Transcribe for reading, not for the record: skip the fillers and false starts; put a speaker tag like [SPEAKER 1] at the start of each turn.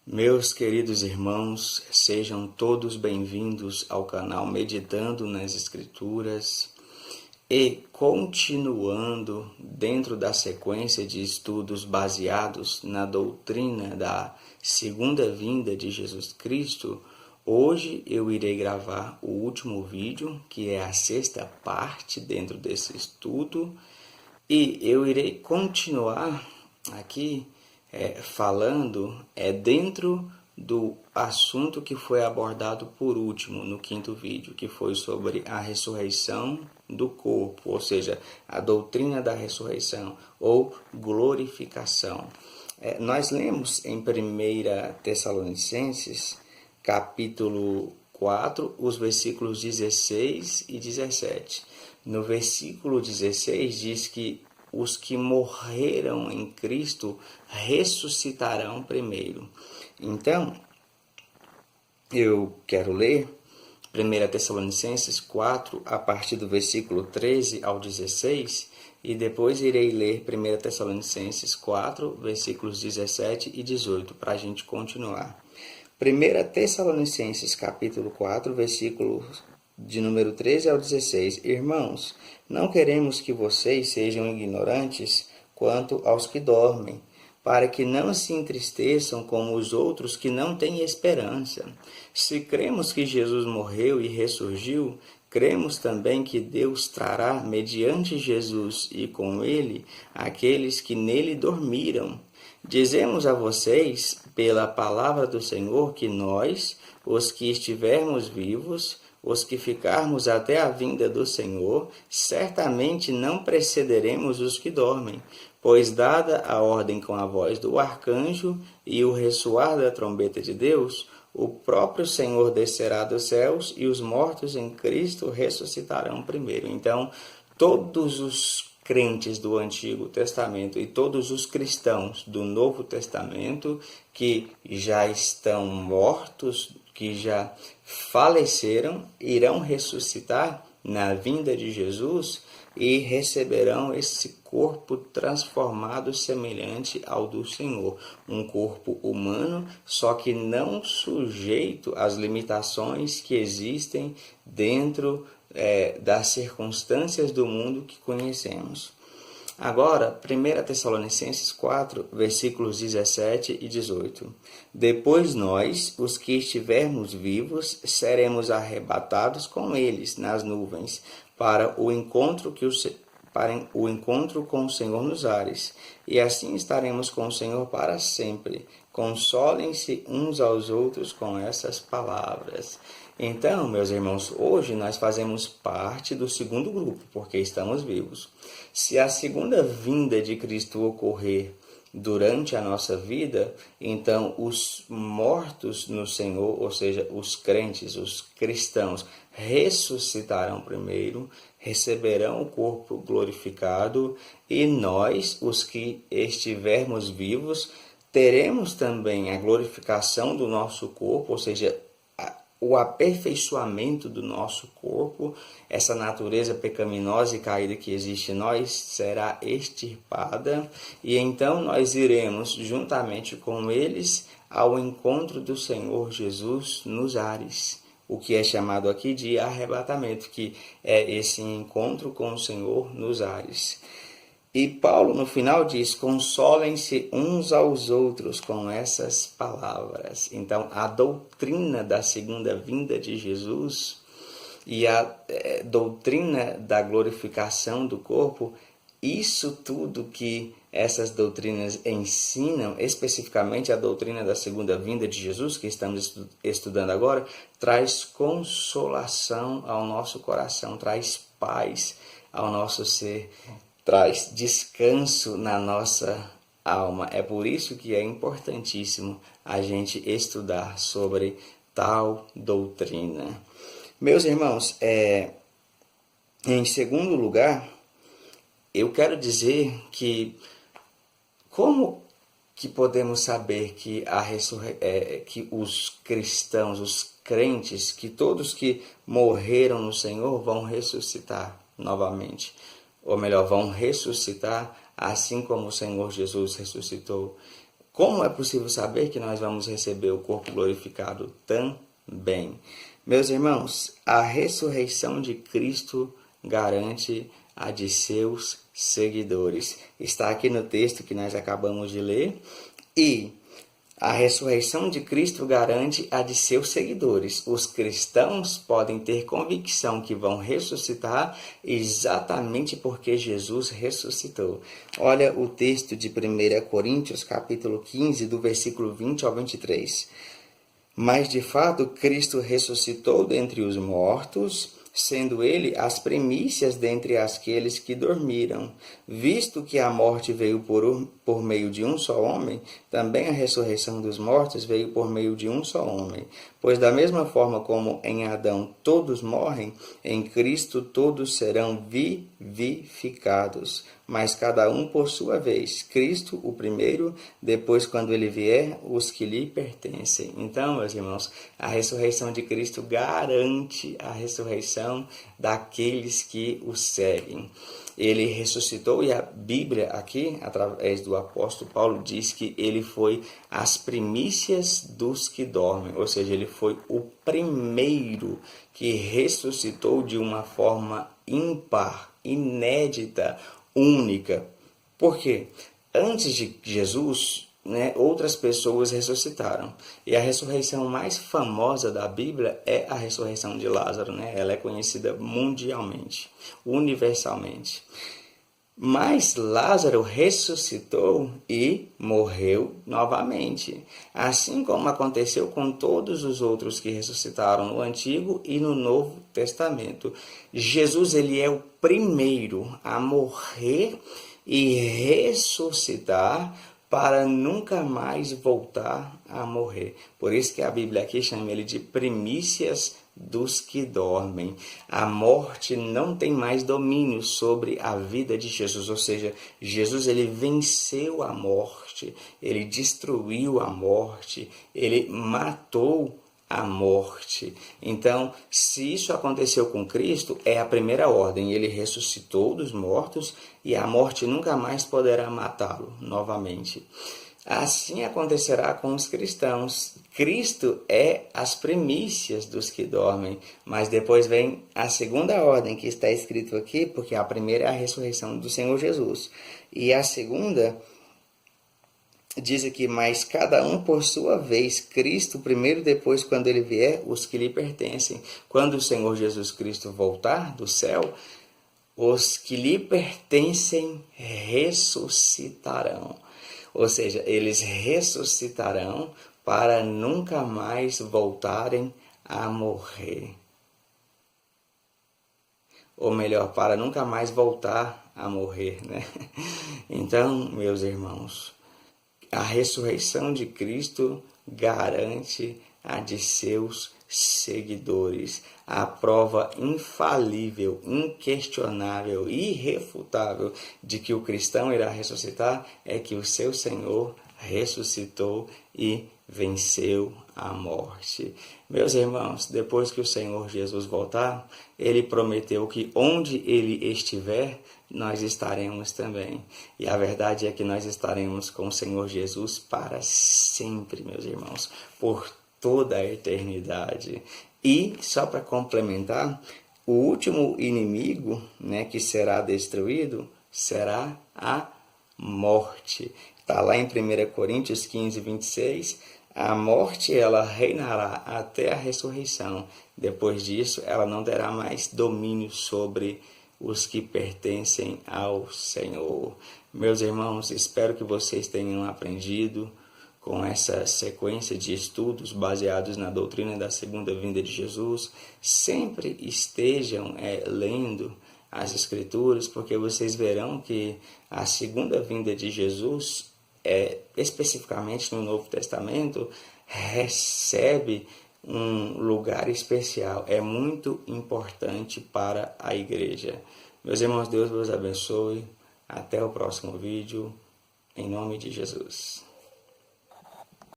[SPEAKER 1] Meus queridos irmãos, sejam todos bem-vindos ao canal Meditando nas Escrituras e continuando dentro da sequência de estudos baseados na doutrina da segunda vinda de Jesus Cristo. Hoje eu irei gravar o último vídeo, que é a sexta parte dentro desse estudo, e eu irei continuar aqui falando dentro do assunto que foi abordado por último no quinto vídeo, que foi sobre a ressurreição do corpo, ou seja, a doutrina da ressurreição ou glorificação. Nós lemos em 1 Tessalonicenses, capítulo 4, os versículos 16 e 17. No versículo 16 diz que os que morreram em Cristo ressuscitarão primeiro. Então, eu quero ler 1 Tessalonicenses 4, a partir do versículo 13 ao 16, e depois irei ler 1 Tessalonicenses 4, versículos 17 e 18, para a gente continuar. 1 Tessalonicenses capítulo 4, versículos de número 13 ao 16. Irmãos, não queremos que vocês sejam ignorantes quanto aos que dormem, para que não se entristeçam como os outros que não têm esperança. Se cremos que Jesus morreu e ressurgiu, cremos também que Deus trará, mediante Jesus e com ele, aqueles que nele dormiram. Dizemos a vocês, pela palavra do Senhor, que nós, os que estivermos vivos, os que ficarmos até a vinda do Senhor, certamente não precederemos os que dormem, pois dada a ordem com a voz do arcanjo e o ressoar da trombeta de Deus, o próprio Senhor descerá dos céus e os mortos em Cristo ressuscitarão primeiro. Então, todos os crentes do Antigo Testamento e todos os cristãos do Novo Testamento que já estão mortos, que já faleceram, irão ressuscitar na vinda de Jesus e receberão esse corpo transformado semelhante ao do Senhor. Um corpo humano, só que não sujeito às limitações que existem dentro das circunstâncias do mundo que conhecemos. Agora, 1 Tessalonicenses 4, versículos 17 e 18. Depois nós, os que estivermos vivos, seremos arrebatados com eles nas nuvens, para o encontro com o Senhor nos ares, e assim estaremos com o Senhor para sempre. Consolem-se uns aos outros com essas palavras. Então, meus irmãos, hoje nós fazemos parte do segundo grupo, porque estamos vivos. Se a segunda vinda de Cristo ocorrer durante a nossa vida, então os mortos no Senhor, ou seja, os crentes, os cristãos, ressuscitarão primeiro, receberão o corpo glorificado, e nós, os que estivermos vivos, teremos também a glorificação do nosso corpo, ou seja, o aperfeiçoamento do nosso corpo. Essa natureza pecaminosa e caída que existe em nós será extirpada, e então nós iremos juntamente com eles ao encontro do Senhor Jesus nos ares, o que é chamado aqui de arrebatamento, que é esse encontro com o Senhor nos ares. E Paulo no final diz: consolem-se uns aos outros com essas palavras. Então, a doutrina da segunda vinda de Jesus e a doutrina da glorificação do corpo, isso tudo que essas doutrinas ensinam, especificamente a doutrina da segunda vinda de Jesus, que estamos estudando agora, traz consolação ao nosso coração, traz paz ao nosso ser, traz descanso na nossa alma. É por isso que é importantíssimo a gente estudar sobre tal doutrina. Meus irmãos, em segundo lugar, eu quero dizer que como que podemos saber que que os cristãos, os crentes, que todos que morreram no Senhor vão ressuscitar novamente? Ou melhor, vão ressuscitar assim como o Senhor Jesus ressuscitou. como é possível saber que nós vamos receber o corpo glorificado também? Meus irmãos, a ressurreição de Cristo garante a de seus seguidores. Está aqui no texto que nós acabamos de ler. E a ressurreição de Cristo garante a de seus seguidores. Os cristãos podem ter convicção que vão ressuscitar exatamente porque Jesus ressuscitou. Olha o texto de 1 Coríntios, capítulo 15, do versículo 20 ao 23. Mas, de fato, Cristo ressuscitou dentre os mortos, sendo ele as primícias dentre aqueles que dormiram. Visto que a morte veio por meio de um só homem, também a ressurreição dos mortos veio por meio de um só homem. Pois da mesma forma como em Adão todos morrem, em Cristo todos serão vivificados. Mas cada um por sua vez. Cristo o primeiro, depois quando ele vier, os que lhe pertencem. Então, meus irmãos, a ressurreição de Cristo garante a ressurreição daqueles que o seguem. Ele ressuscitou e a Bíblia aqui, através do apóstolo Paulo, diz que ele foi as primícias dos que dormem, ou seja, ele foi o primeiro que ressuscitou de uma forma ímpar, inédita, única. Por quê? Antes de Jesus, outras pessoas ressuscitaram. E a ressurreição mais famosa da Bíblia é a ressurreição de Lázaro. Ela é conhecida mundialmente, universalmente. Mas Lázaro ressuscitou e morreu novamente. Assim como aconteceu com todos os outros que ressuscitaram no Antigo e no Novo Testamento. Jesus, ele é o primeiro a morrer e ressuscitar para nunca mais voltar a morrer. Por isso que a Bíblia aqui chama ele de primícias dos que dormem. A morte não tem mais domínio sobre a vida de Jesus, ou seja, Jesus ele venceu a morte, ele destruiu a morte, ele matou a morte. Então, se isso aconteceu com Cristo, é a primeira ordem. Ele ressuscitou dos mortos e a morte nunca mais poderá matá-lo novamente. Assim acontecerá com os cristãos. Cristo é as primícias dos que dormem, mas depois vem a segunda ordem que está escrito aqui, porque a primeira é a ressurreição do Senhor Jesus. E a segunda diz aqui, mas cada um por sua vez, Cristo primeiro, depois quando ele vier, os que lhe pertencem. Quando o Senhor Jesus Cristo voltar do céu, os que lhe pertencem ressuscitarão. Ou seja, eles ressuscitarão para nunca mais voltarem a morrer. Ou melhor, para nunca mais voltar a morrer, Então, meus irmãos, a ressurreição de Cristo garante a de seus seguidores. A prova infalível, inquestionável, irrefutável de que o cristão irá ressuscitar é que o seu Senhor ressuscitou e venceu a morte. Meus irmãos, depois que o Senhor Jesus voltar, ele prometeu que onde ele estiver, nós estaremos também. E a verdade é que nós estaremos com o Senhor Jesus para sempre, meus irmãos, por toda a eternidade. E, só para complementar, o último inimigo, que será destruído será a morte. Está lá em 1 Coríntios 15, 26. A morte, ela reinará até a ressurreição. Depois disso, ela não terá mais domínio sobre os que pertencem ao Senhor. Meus irmãos, espero que vocês tenham aprendido com essa sequência de estudos baseados na doutrina da segunda vinda de Jesus. Sempre estejam lendo as Escrituras, porque vocês verão que a segunda vinda de Jesus, especificamente no Novo Testamento, recebe um lugar especial. É muito importante para a igreja. Meus irmãos, Deus vos abençoe. Até o próximo vídeo. Em nome de Jesus.